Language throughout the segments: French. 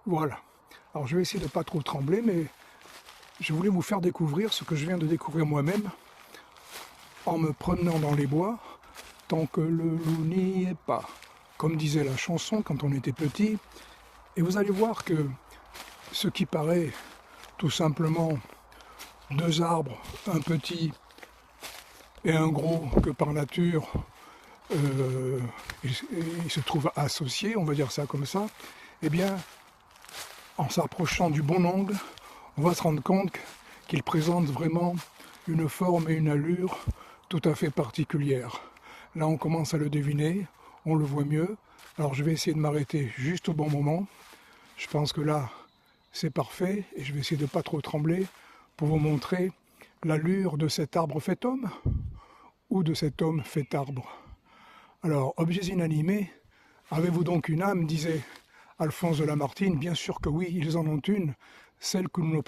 Voilà. Alors je vais essayer de ne pas trop trembler, mais je voulais vous faire découvrir ce que je viens de découvrir moi-même en me promenant dans les bois tant que le loup n'y est pas. Comme disait la chanson quand on était petit. Et vous allez voir que ce qui paraît tout simplement deux arbres, un petit et un gros, que par nature ils se trouvent associés, on va dire ça comme ça, eh bien, en s'approchant du bon angle, on va se rendre compte qu'ils présentent vraiment une forme et une allure tout à fait particulières. Là, on commence à le deviner, on le voit mieux. Alors, je vais essayer de m'arrêter juste au bon moment. Je pense que là, c'est parfait et je vais essayer de ne pas trop trembler pour vous montrer l'allure de cet arbre fait homme ou de cet homme fait arbre. Alors, objets inanimés, avez-vous donc une âme, disait Alphonse de Lamartine? Bien sûr que oui, ils en ont une, celle que nous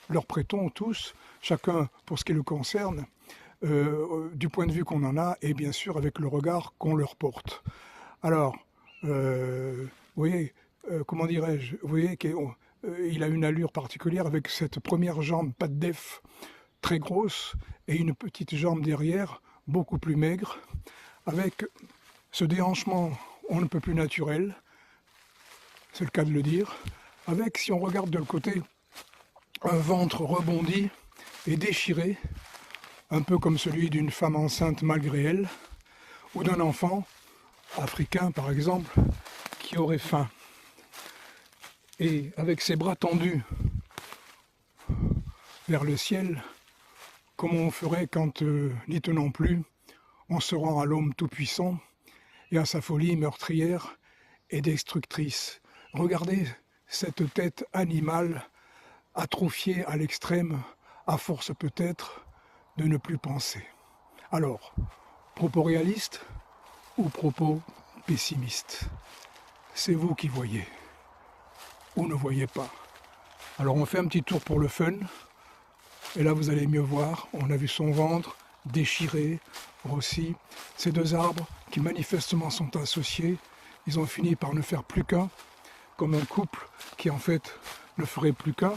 leur prêtons tous, chacun pour ce qui le concerne, du point de vue qu'on en a, et bien sûr avec le regard qu'on leur porte. Alors, vous voyez, comment dirais-je, vous voyez qu'il a une allure particulière avec cette première jambe, pas de def, très grosse, et une petite jambe derrière, beaucoup plus maigre, avec ce déhanchement on ne peut plus naturel, c'est le cas de le dire, avec, si on regarde de le côté, un ventre rebondi et déchiré, un peu comme celui d'une femme enceinte malgré elle, ou d'un enfant africain par exemple, qui aurait faim. Et avec ses bras tendus vers le ciel, comme on ferait quand, n'y tenant plus, on se rend à l'homme tout-puissant et à sa folie meurtrière et destructrice. Regardez cette tête animale, atrophiée à l'extrême, à force peut-être de ne plus penser. Alors, propos réalistes ou propos pessimistes? C'est vous qui voyez, ou ne voyez pas. Alors on fait un petit tour pour le fun, et là vous allez mieux voir, on a vu son ventre déchiré, grossi. Ces deux arbres qui manifestement sont associés, ils ont fini par ne faire plus qu'un, comme un couple qui en fait ne ferait plus qu'un.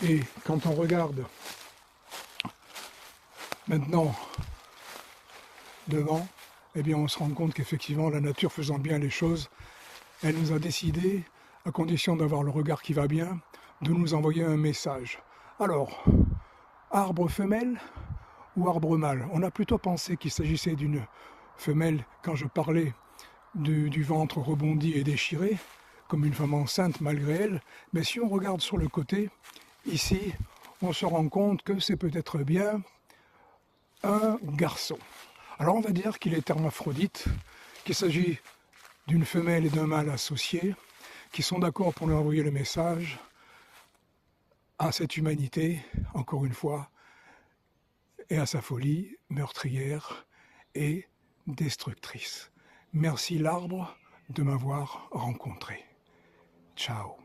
Et quand on regarde maintenant devant, eh bien on se rend compte qu'effectivement la nature faisant bien les choses, elle nous a décidé, à condition d'avoir le regard qui va bien, de nous envoyer un message. Alors, arbre femelle ou arbre mâle? On a plutôt pensé qu'il s'agissait d'une femelle quand je parlais du ventre rebondi et déchiré, comme une femme enceinte malgré elle, mais si on regarde sur le côté, ici, on se rend compte que c'est peut-être bien un garçon. Alors on va dire qu'il est hermaphrodite, qu'il s'agit d'une femelle et d'un mâle associés, qui sont d'accord pour lui envoyer le message à cette humanité, encore une fois, et à sa folie meurtrière et destructrice. Merci l'arbre de m'avoir rencontré. Ciao.